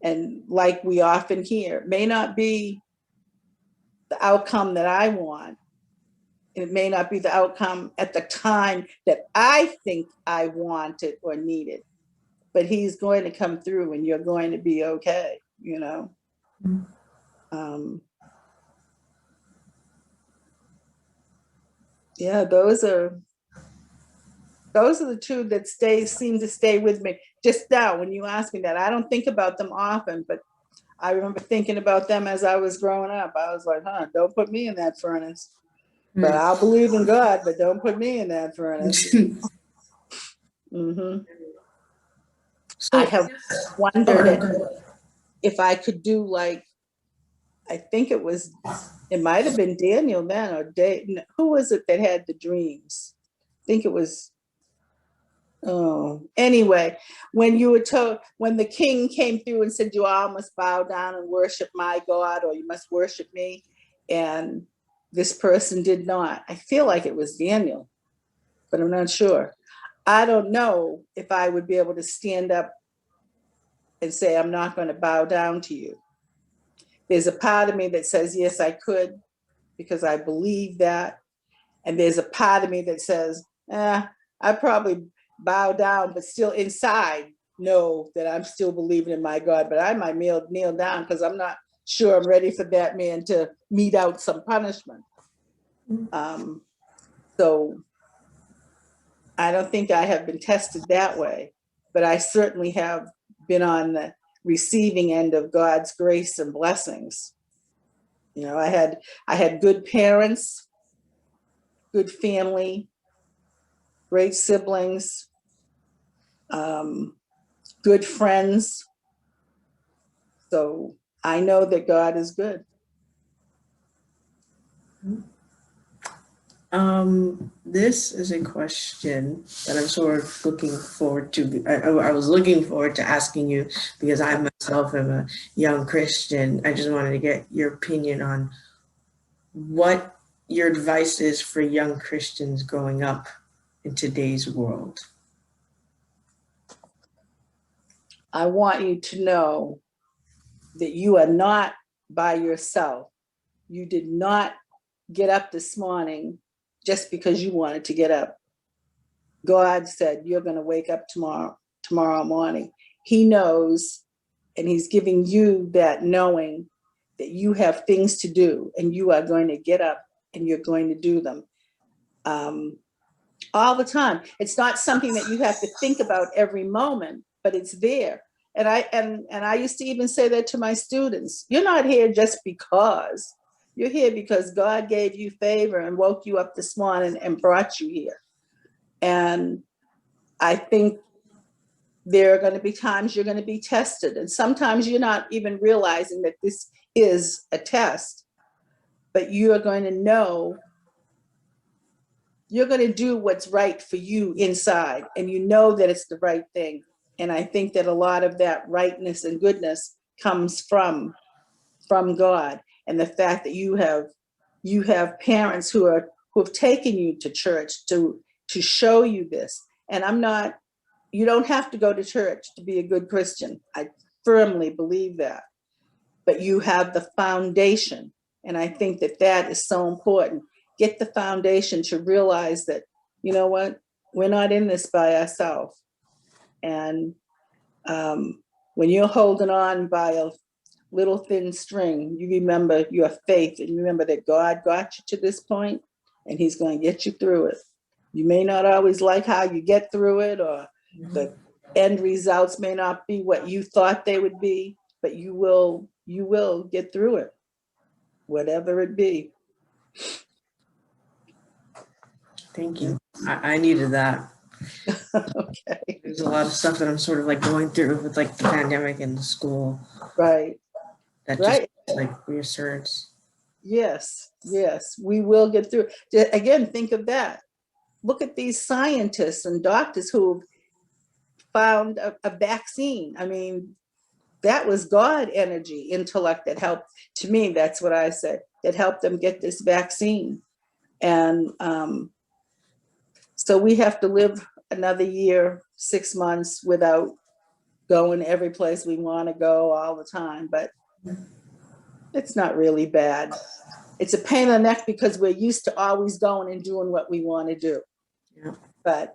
And like we often hear, it may not be the outcome that I want. It may not be the outcome at the time that I think I want it or need it, but he's going to come through and you're going to be okay, you know? Yeah, those are the two that seem to stay with me. Just now, when you ask me that, I don't think about them often, but I remember thinking about them as I was growing up. I was like, don't put me in that furnace. But I'll believe in God, but don't put me in that furnace. I have wondered if I could do like, I think it might have been Daniel then, or who was it that had the dreams? I think it was, anyway, when you were told, when the king came through and said, you all must bow down and worship my God, or you must worship me. And this person did not. I feel like it was Daniel, but I'm not sure. I don't know if I would be able to stand up and say, I'm not going to bow down to you. There's a part of me that says, yes, I could. because I believe that. And there's a part of me that says, I probably bow down, but still inside know that I'm still believing in my God. But I might kneel down because I'm not sure I'm ready for that man to mete out some punishment. So I don't think I have been tested that way, but I certainly have been on the receiving end of God's grace and blessings. You know, I had good parents, good family, great siblings, good friends. So I know that God is good. This is a question that I'm sort of looking forward to. I was looking forward to asking you because I myself am a young Christian. I just wanted to get your opinion on what your advice is for young Christians growing up in today's world. I want you to know that you are not by yourself. You did not get up this morning just because you wanted to get up. God said you're going to wake up tomorrow morning. He knows, and he's giving you that knowing that you have things to do and you are going to get up and you're going to do them all the time. It's not something that you have to think about every moment, but it's there. And I used to even say that to my students. You're not here just because. You're here because God gave you favor and woke you up this morning and brought you here. And I think there are going to be times you're going to be tested. And sometimes you're not even realizing that this is a test. But you are going to know, you're going to do what's right for you inside. And you know that it's the right thing. And I think that a lot of that rightness and goodness comes from God. And the fact that you have parents who have taken you to church to show you this. And you don't have to go to church to be a good Christian. I firmly believe that. But you have the foundation. And I think that is so important. Get the foundation to realize that, you know what, we're not in this by ourselves. And when you're holding on by a little thin string, you remember your faith and you remember that God got you to this point and he's going to get you through it. You may not always like how you get through it, or the end results may not be what you thought they would be, but you will get through it, whatever it be. Thank you. I needed that. Okay. There's a lot of stuff that I'm sort of like going through with like the pandemic and the school. Right. That Right. just like reasserts. Yes. We will get through. Again, think of that. Look at these scientists and doctors who found a vaccine. I mean, that was God energy, intellect that helped. To me, that's what I said, that helped them get this vaccine. And so we have to live another year, 6 months without going every place we want to go all the time. But it's not really bad. It's a pain in the neck because we're used to always going and doing what we want to do. Yeah. But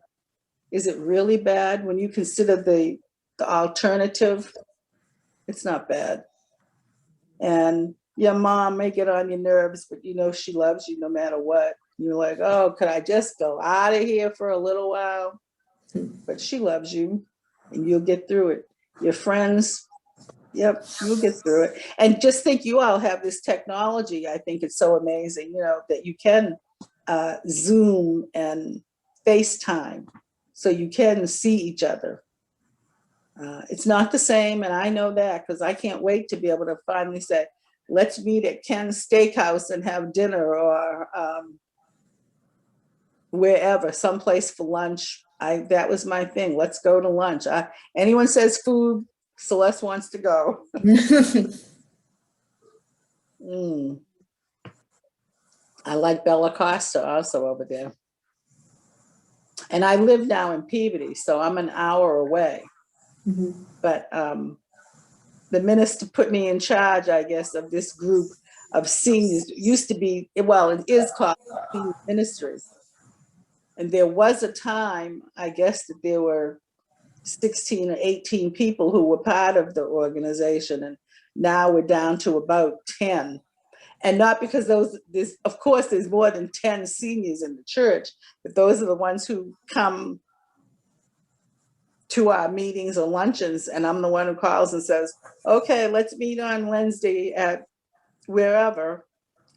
is it really bad when you consider the alternative? It's not bad. And your mom may get on your nerves, but you know she loves you no matter what. You're like, oh, could I just go out of here for a little while? But she loves you and you'll get through it. Your friends, yep, you'll get through it. And just think, you all have this technology. I think it's so amazing, you know, that you can Zoom and FaceTime so you can see each other. It's not the same, and I know that because I can't wait to be able to finally say, let's meet at Ken's Steakhouse and have dinner, or wherever, someplace for lunch. That was my thing. Let's go to lunch. Anyone says food, Celeste wants to go. I like Bella Costa also over there. And I live now in Peabody, so I'm an hour away. But the minister put me in charge, I guess, of this group of seniors. It used to be, well, it is called senior ministry. And there was a time, I guess, that there were 16 or 18 people who were part of the organization. And now we're down to about 10. And not because of course, there's more than 10 seniors in the church, but those are the ones who come to our meetings or luncheons. And I'm the one who calls and says, okay, let's meet on Wednesday at wherever.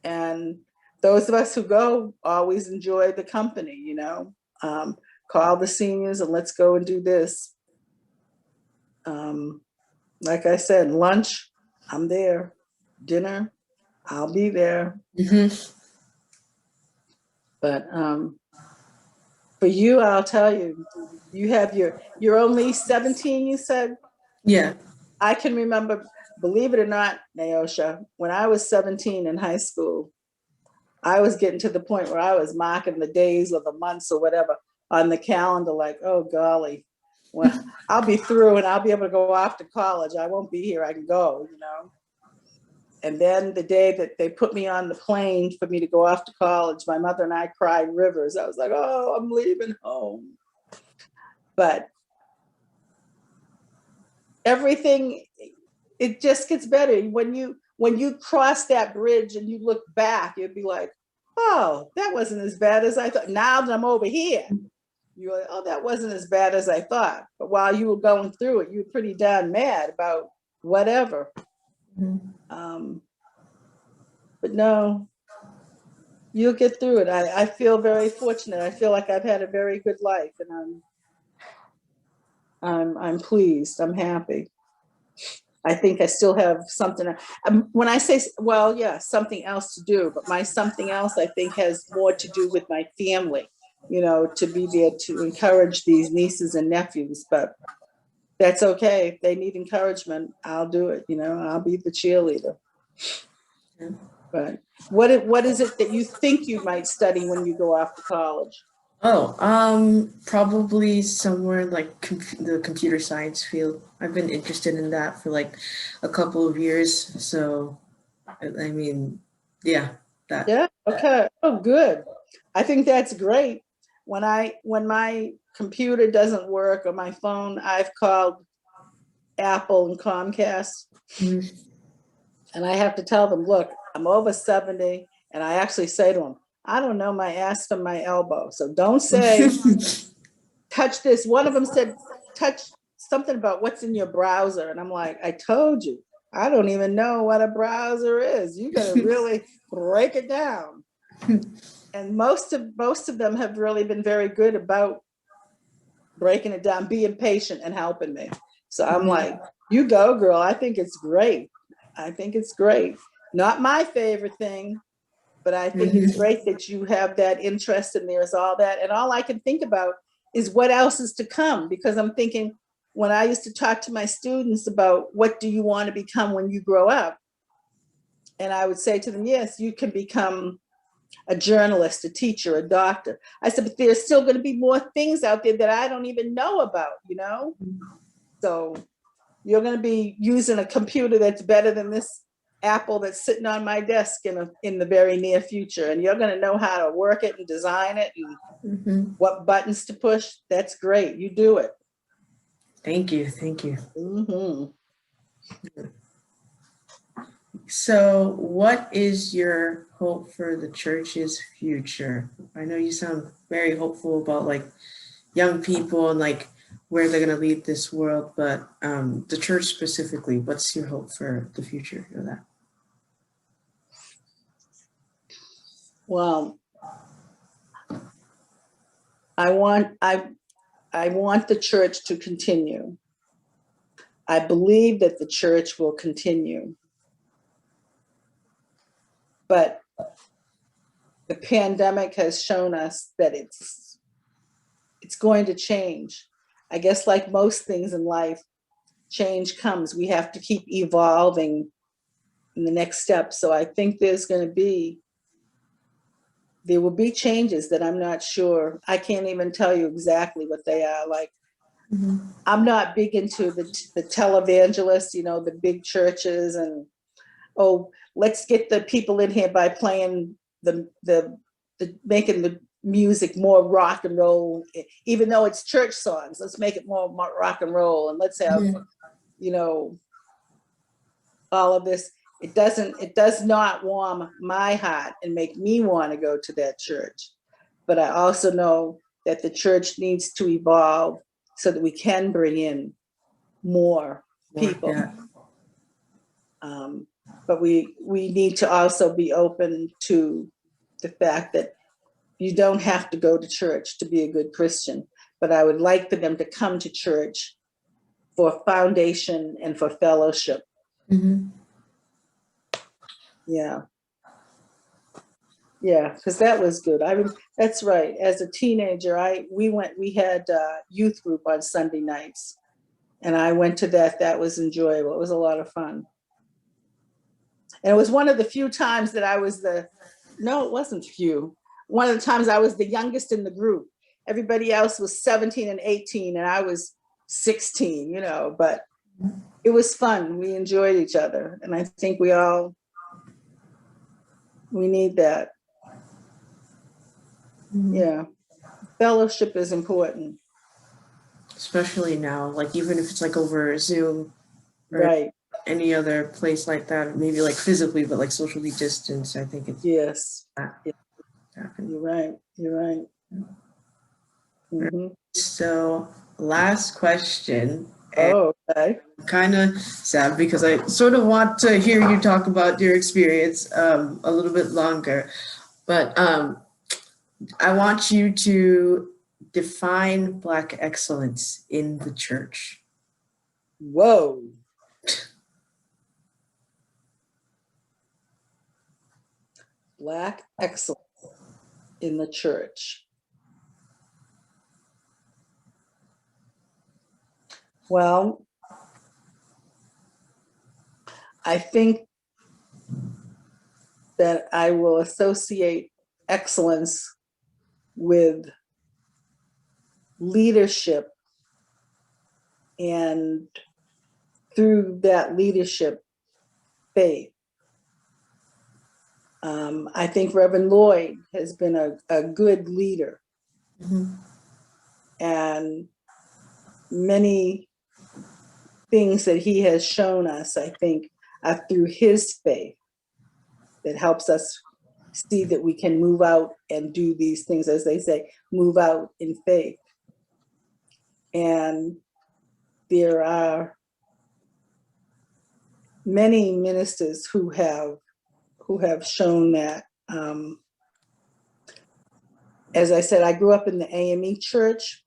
And those of us who go always enjoy the company, you know, call the seniors and let's go and do this. Like I said, lunch, I'm there. Dinner, I'll be there. Mm-hmm. But for you, I'll tell you, you have you're only 17, you said? Yeah. I can remember, believe it or not, Nyosha, when I was 17 in high school, I was getting to the point where I was marking the days or the months or whatever on the calendar, like, oh golly, well, I'll be through and I'll be able to go off to college. I won't be here, I can go, you know. And then the day that they put me on the plane for me to go off to college, my mother and I cried rivers. I was like, oh, I'm leaving home. But everything, it just gets better. When you cross that bridge and you look back, you'd be like, oh, that wasn't as bad as I thought. Now that I'm over here, you're like, oh, that wasn't as bad as I thought. But while you were going through it, you were pretty darn mad about whatever. Mm-hmm. But no, you'll get through it. I feel very fortunate. I feel like I've had a very good life, and I'm pleased. I'm happy. I think I still have something. When I say, well, yeah, something else to do, but my something else I think has more to do with my family, you know, to be there to encourage these nieces and nephews. But that's okay. If they need encouragement, I'll do it. You know, I'll be the cheerleader. Yeah. But what is it that you think you might study when you go off to college? Oh, probably somewhere like the computer science field. I've been interested in that for like a couple of years. So, I mean, yeah, that. Yeah. Okay. Oh, good. I think that's great. When my computer doesn't work or my phone, I've called Apple and Comcast. Mm-hmm. And I have to tell them, look, I'm over 70. And I actually say to them, I don't know my ass from my elbow. So don't say, touch this. One of them said, touch something about what's in your browser. And I'm like, I told you, I don't even know what a browser is. You got to really break it down. And most of them have really been very good about breaking it down, being patient and helping me. So I'm like, you go, girl. I think it's great. I think it's great. Not my favorite thing, but I think it's great that you have that interest and there's all that. And all I can think about is what else is to come, because I'm thinking when I used to talk to my students about what do you want to become when you grow up? And I would say to them, yes, you can become a journalist, a teacher, a doctor. I said, but there's still going to be more things out there that I don't even know about, you know? So you're going to be using a computer that's better than this Apple that's sitting on my desk in the very near future. And you're going to know how to work it and design it and what buttons to push. That's great. You do it. Thank you. Thank you. So what is your hope for the church's future? I know you sound very hopeful about like young people and like where they're going to lead this world, but the church specifically, what's your hope for the future of that? Well, I want the church to continue. I believe that the church will continue. But the pandemic has shown us that it's going to change. I guess like most things in life, change comes. We have to keep evolving in the next step. So I think there will be changes that I'm not sure. I can't even tell you exactly what they are. Like, I'm not big into the televangelists, you know, the big churches, and oh, let's get the people in here by playing the making the music more rock and roll, even though it's church songs. Let's make it more rock and roll, and let's have, you know, all of this. It does not warm my heart and make me want to go to that church. But I also know that the church needs to evolve so that we can bring in more people. Yeah. But we need to also be open to the fact that you don't have to go to church to be a good Christian. But I would like for them to come to church for foundation and for fellowship. Mm-hmm. Yeah. Yeah, because that was good. That's right. As a teenager, we had youth group on Sunday nights, and I went to that. That was enjoyable. It was a lot of fun. And it was one of the few times that I was no, it wasn't few. One of the times I was the youngest in the group. Everybody else was 17 and 18, and I was 16, you know, but it was fun. We enjoyed each other. And I think we need that. Yeah. Fellowship is important. Especially now, like even if it's like over Zoom or Right. any other place like that, maybe like physically, but like socially distanced, I think it's Yes. that. You're right. You're right. Mm-hmm. So last question. Oh, okay. Kind of sad because I sort of want to hear you talk about your experience a little bit longer, but I want you to define Black excellence in the church. Whoa. Black excellence in the church. Well, I think that I will associate excellence with leadership, and through that leadership, faith. I think Reverend Lloyd has been a good leader. Mm-hmm. And many things that he has shown us, I think, are through his faith that helps us see that we can move out and do these things, as they say, move out in faith. And there are many ministers who have shown that. As I said, I grew up in the AME church,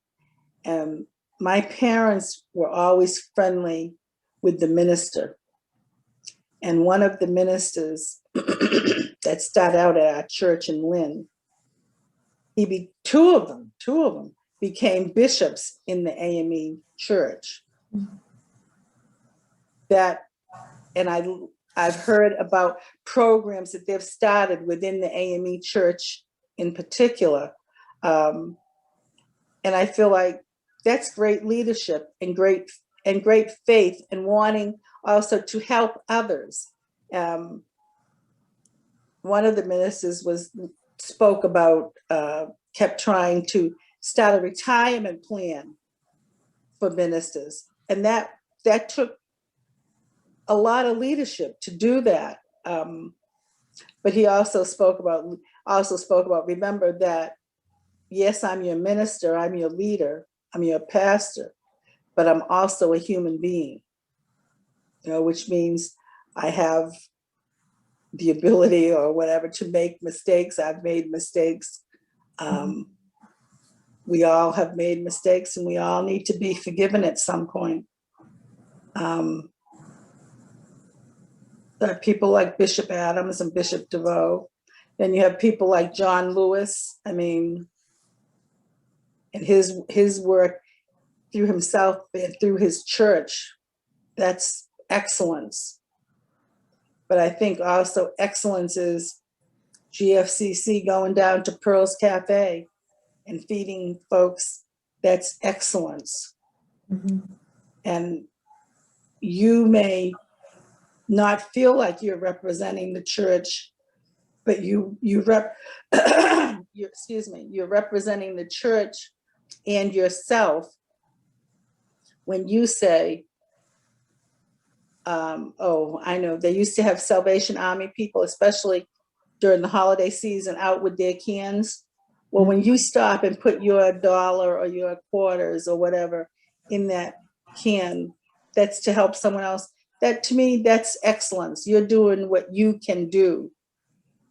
and my parents were always friendly with the minister. And one of the ministers that started out at our church in Lynn, two of them became bishops in the AME church. That, and I've heard about programs that they've started within the AME church in particular. And I feel like that's great leadership and great faith, and wanting also to help others. One of the ministers spoke about, kept trying to start a retirement plan for ministers, and that took a lot of leadership to do that. But he also spoke about remember that, yes, I'm your minister, I'm your leader, I'm your pastor, but I'm also a human being, you know, which means I have the ability or whatever to make mistakes. I've made mistakes. We all have made mistakes, and we all need to be forgiven at some point. There are people like Bishop Adams and Bishop DeVoe. Then you have people like John Lewis. I mean, and his work through himself and through his church, that's excellence. But I think also excellence is GFCC going down to Pearl's Cafe and feeding folks. That's excellence. Mm-hmm. And you may not feel like you're representing the church, but you're representing the church and yourself when you say, oh, I know they used to have Salvation Army people, especially during the holiday season, out with their cans. Well, when you stop and put your dollar or your quarters or whatever in that can, that's to help someone else. That, to me, that's excellence. You're doing what you can do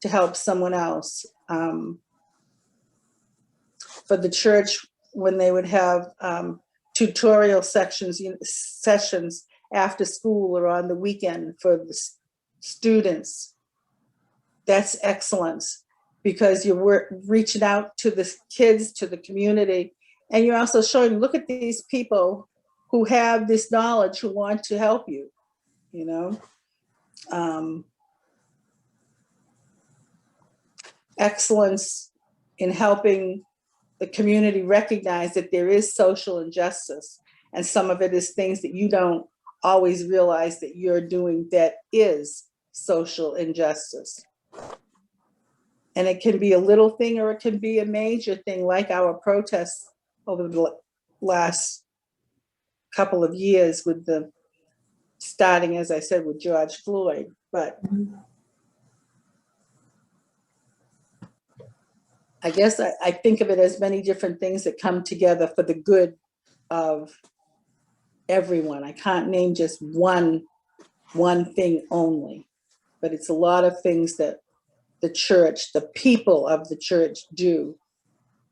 to help someone else. For the church, when they would have tutorial sessions after school or on the weekend for the students, that's excellence, because you're reaching out to the kids, to the community, and you're also showing, look at these people who have this knowledge, who want to help you, you know. Excellence in helping the community recognize that there is social injustice, and some of it is things that you don't always realize that you're doing that is social injustice. And it can be a little thing or it can be a major thing, like our protests over the last couple of years with the, starting, as I said, with George Floyd. But I guess I think of it as many different things that come together for the good of everyone. I can't name just one thing only, but it's a lot of things that the church, the people of the church do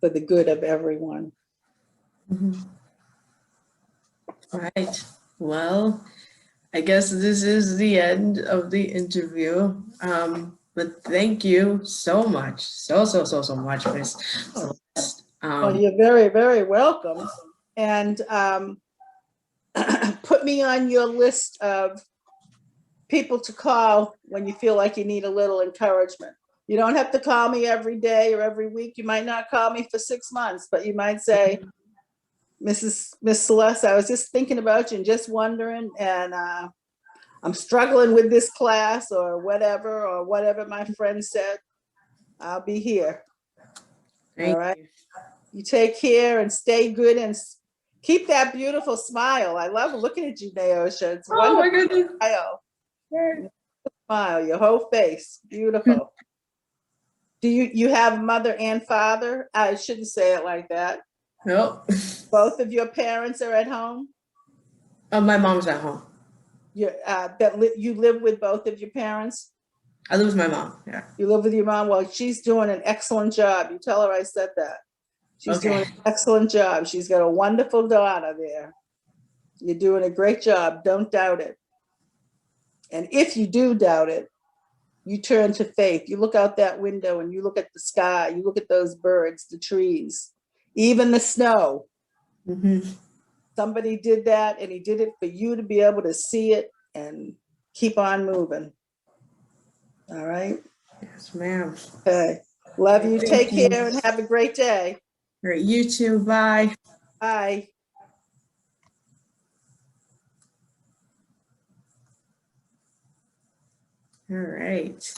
for the good of everyone. Right. Well, I guess this is the end of the interview. But thank you so much. So much, Miss Celeste. Well, you're very, very welcome. And put me on your list of people to call when you feel like you need a little encouragement. You don't have to call me every day or every week. You might not call me for 6 months, but you might say, Miss Celeste, I was just thinking about you and just wondering, and I'm struggling with this class or whatever my friend said. I'll be here. All right. You take care and stay good and keep that beautiful smile. I love looking at you, Nyosha. It's wonderful. Oh my goodness. Smile, your whole face, beautiful. Do you have mother and father? I shouldn't say it like that. Nope. Both of your parents are at home? My mom's at home. You live with both of your parents? I live with my mom, yeah. You live with your mom? Well, she's doing an excellent job. You tell her I said that. She's doing an excellent job. She's got a wonderful daughter there. You're doing a great job. Don't doubt it. And if you do doubt it, you turn to faith. You look out that window and you look at the sky. You look at those birds, the trees, even the snow. Somebody did that, and he did it for you to be able to see it and keep on moving. All right? Yes, ma'am. Okay. Love you. Take care and have a great day. All right, you too. Bye. Bye. All right.